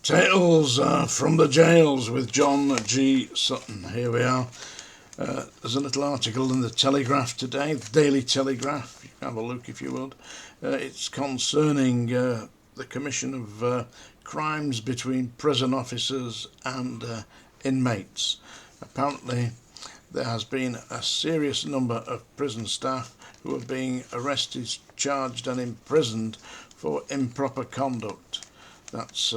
Tales from the Jails with John G. Sutton. Here we are. There's a little article in the Telegraph today, the Daily Telegraph. You can have a look if you would. It's concerning the commission of crimes between prison officers and inmates. Apparently, there has been a serious number of prison staff who are being arrested, charged and imprisoned for improper conduct. That's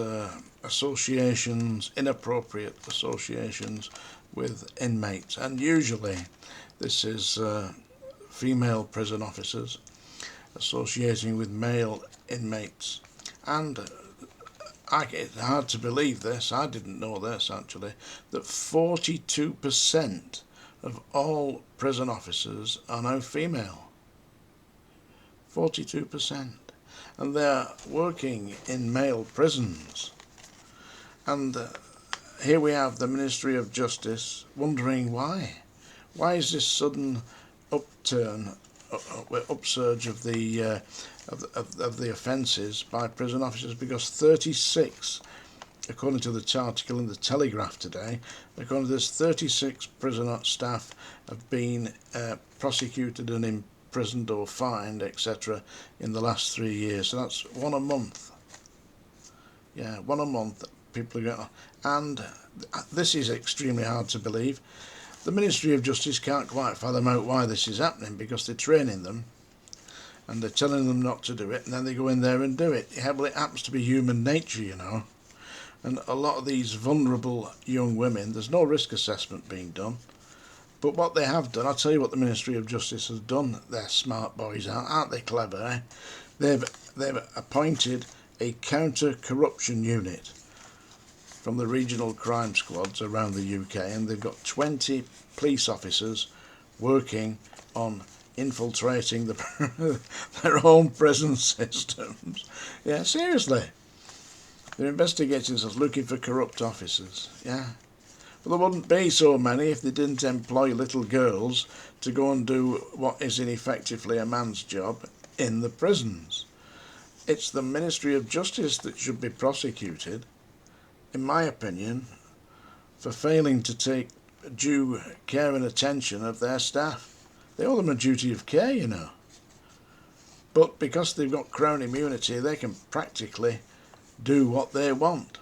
inappropriate associations with inmates, and usually this is female prison officers associating with male inmates. And it's hard to believe this, I didn't know this actually, that 42% of all prison officers are now female. 42%. And they're working in male prisons. And here we have the Ministry of Justice wondering why. Why is this sudden upsurge of the offences by prison officers? Because 36, according to the article in the Telegraph today, according to this, 36 prison staff have been prosecuted and imprisoned or fined, etc., in the last 3 years. So that's one a month. Yeah, one a month. People are going, and this is extremely hard to believe. The Ministry of Justice can't quite fathom out why this is happening, because they're training them and they're telling them not to do it, and then they go in there and do it. Yeah, well, it happens to be human nature, you know. And a lot of these vulnerable young women, there's no risk assessment being done. But what they have done, I'll tell you what the Ministry of Justice has done. They're smart boys, aren't they clever, eh? They've appointed a counter-corruption unit from the regional crime squads around the UK, and they've got 20 police officers working on infiltrating their own prison systems. Yeah, seriously. They're investigating us, looking for corrupt officers. Yeah. Well, there wouldn't be so many if they didn't employ little girls to go and do what is effectively a man's job in the prisons. It's the Ministry of Justice that should be prosecuted, in my opinion, for failing to take due care and attention of their staff. They owe them a duty of care, you know. But because they've got Crown immunity, they can practically do what they want.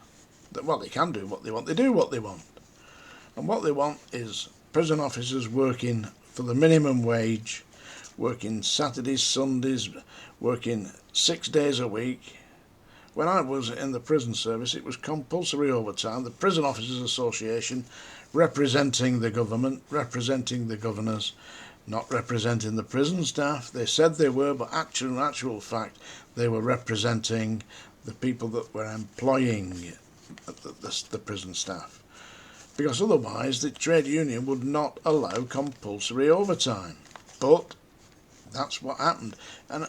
Well, they can do what they want. They do what they want. And what they want is prison officers working for the minimum wage, working Saturdays, Sundays, working 6 days a week. When I was in the prison service, it was compulsory overtime. The Prison Officers Association, representing the government, representing the governors, not representing the prison staff. They said they were, but in actual fact, they were representing the people that were employing the prison staff. Because otherwise the trade union would not allow compulsory overtime. But that's what happened. And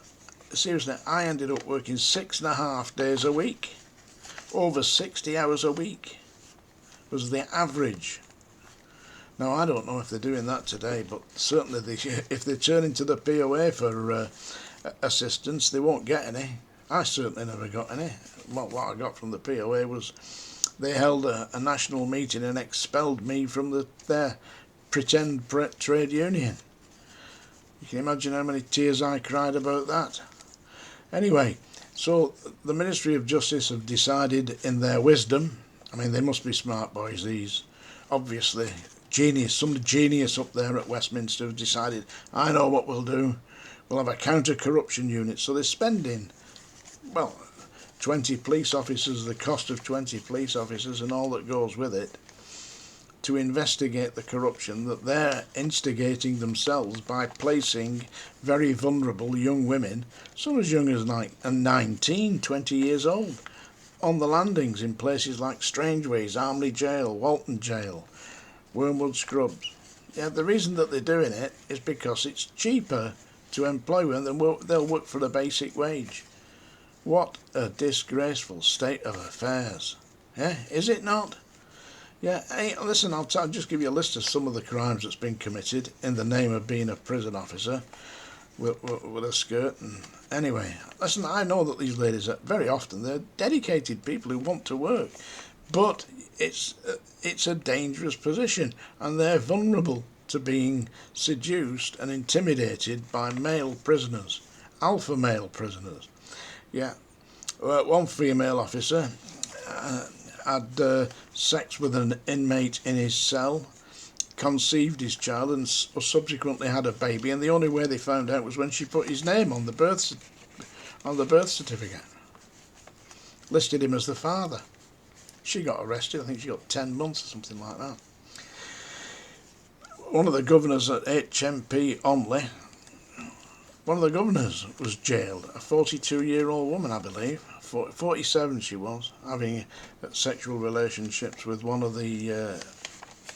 seriously, I ended up working 6.5 days a week. Over 60 hours a week was the average. Now, I don't know if they're doing that today, but certainly if they turn into the POA for assistance, they won't get any. I certainly never got any. What I got from the POA was they held a national meeting and expelled me from their pretend trade union. You can imagine how many tears I cried about that. Anyway, so the Ministry of Justice have decided in their wisdom, I mean, they must be smart boys, these, obviously, some genius up there at Westminster have decided, I know what we'll do, we'll have a counter-corruption unit. So they're spending, well, 20 police officers, the cost of 20 police officers and all that goes with it, to investigate the corruption that they're instigating themselves by placing very vulnerable young women, some as young as 19, 20 years old, on the landings in places like Strangeways, Armley Jail, Walton Jail, Wormwood Scrubs. Yeah, the reason that they're doing it is because it's cheaper to employ them than they'll work for a basic wage. What a disgraceful state of affairs. Yeah, is it not? Yeah, hey, listen, I'll just give you a list of some of the crimes that's been committed in the name of being a prison officer. with a skirt. And anyway, listen, I know that these ladies are very often they're dedicated people who want to work, but it's a dangerous position, and they're vulnerable to being seduced and intimidated by male prisoners, alpha male prisoners. Yeah, one female officer had sex with an inmate in his cell, conceived his child, and subsequently had a baby. And the only way they found out was when she put his name on the birth certificate, listed him as the father. She got arrested. I think she got 10 months or something like that. One of the governors at HMP Onley, one of the governors was jailed. A 42-year-old woman, I believe, 47 she was, having sexual relationships with one of the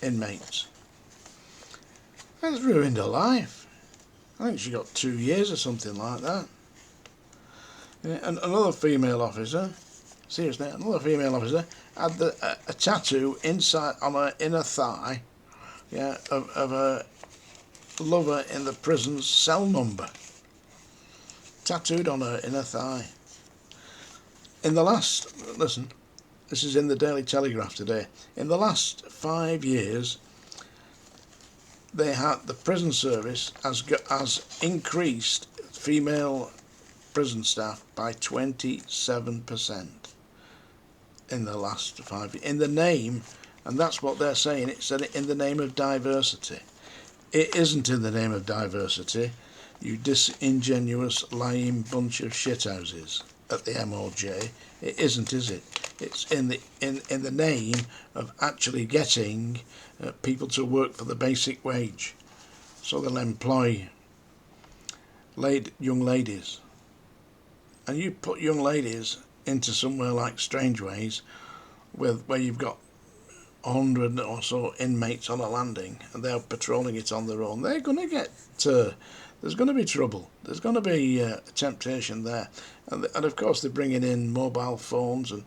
inmates. That's ruined her life. I think she got 2 years or something like that. Yeah, and another female officer, seriously, another female officer had a tattoo inside on her inner thigh, yeah, of a lover in the prison's cell number. Tattooed on her inner thigh. In the last, listen, this is in the Daily Telegraph today. In the last 5 years, the prison service has increased female prison staff by 27% in the last 5 years. In the name, and that's what they're saying, it's in the name of diversity. It isn't in the name of diversity, you disingenuous, lying bunch of shithouses at the MOJ. It isn't, is it? It's in the name of actually getting people to work for the basic wage, so they'll employ young ladies. And you put young ladies into somewhere like Strangeways, where you've got 100 or so inmates on a landing, and they're patrolling it on their own. They're going to get there's going to be trouble. There's going to be a temptation there, and of course they're bringing in mobile phones, and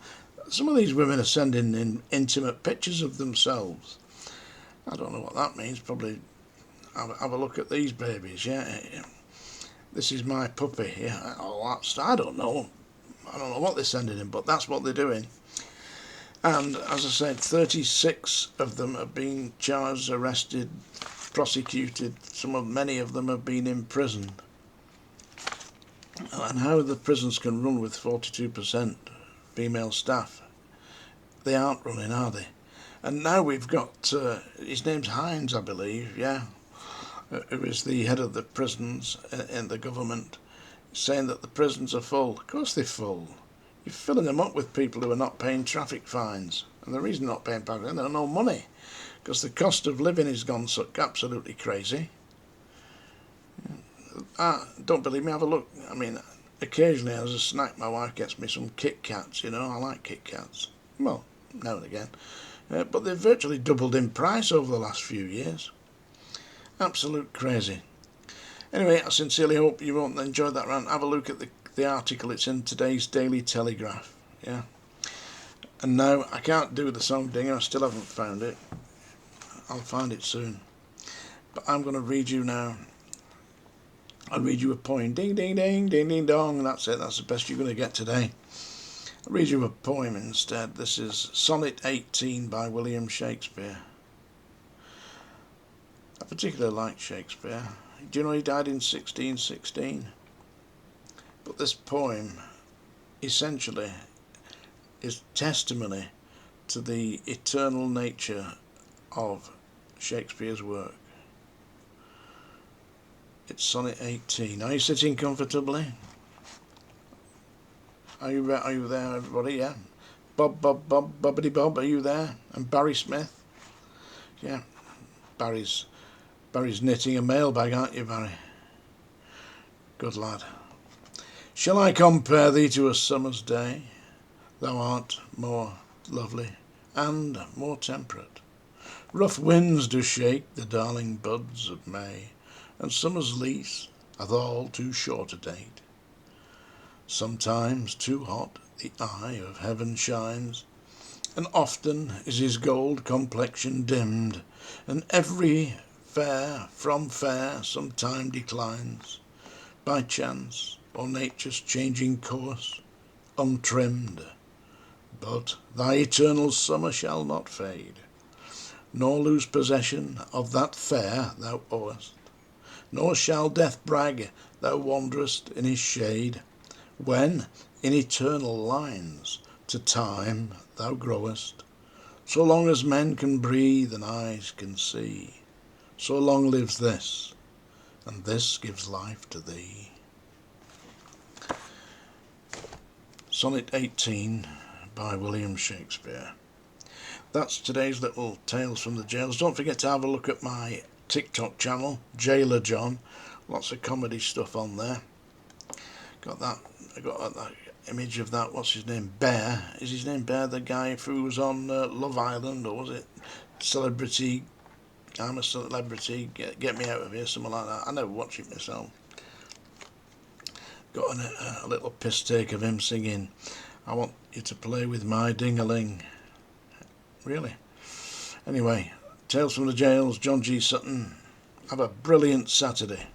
some of these women are sending in intimate pictures of themselves. I don't know what that means. Probably have a look at these babies. Yeah, this is my puppy. Yeah, I don't know. I don't know what they're sending in, but that's what they're doing. And as I said, 36 of them have been charged, arrested, prosecuted. Many of them have been imprisoned. And how the prisons can run with 42% female staff? They aren't running, are they? And now we've got, his name's Hines, I believe, yeah, who is the head of the prisons in the government, saying that the prisons are full. Of course they're full. You're filling them up with people who are not paying traffic fines. And the reason they're not paying traffic fines, they have no money. Because the cost of living has gone so absolutely crazy. Don't believe me, have a look. I mean, occasionally as a snack my wife gets me some Kit Kats, you know, I like Kit Kats. Well, now and again. But they've virtually doubled in price over the last few years. Absolute crazy. Anyway, I sincerely hope you won't enjoy that rant. Have a look at the article. It's in today's Daily Telegraph. Yeah. And now, I can't do the song dinger. I still haven't found it. I'll find it soon. But I'm going to read you now. I'll read you a poem. Ding, ding, ding, ding, ding, dong. That's it. That's the best you're going to get today. I'll read you a poem instead. This is Sonnet 18 by William Shakespeare. I particularly like Shakespeare. Do you know he died in 1616? But this poem essentially is testimony to the eternal nature of Shakespeare's work. It's Sonnet 18. Are you sitting comfortably? Are you there, everybody? Yeah. Bobbity Bob, are you there? And Barry Smith? Yeah. Barry's knitting a mailbag, aren't you, Barry? Good lad. Shall I compare thee to a summer's day? Thou art more lovely and more temperate. Rough winds do shake the darling buds of May, and summer's lease hath all too short a date. Sometimes too hot the eye of heaven shines, and often is his gold complexion dimmed, and every fair from fair sometime declines. by chance or nature's changing course, untrimmed. But thy eternal summer shall not fade, nor lose possession of that fair thou owest, nor shall death brag thou wanderest in his shade, when in eternal lines to time thou growest. So long as men can breathe and eyes can see, so long lives this, and this gives life to thee. Sonnet 18 by William Shakespeare. That's today's little Tales from the Jails. Don't forget to have a look at my TikTok channel, Jailer John. Lots of comedy stuff on there. I got that image of that, what's his name, Bear. Is his name Bear, the guy who was on Love Island, or was it Celebrity, I'm a Celebrity, get me out of here, something like that. I never watched it myself. Got a little piss take of him singing, I want you to play with my ding-a-ling. Really? Anyway, Tales from the Jails, John G. Sutton. Have a brilliant Saturday.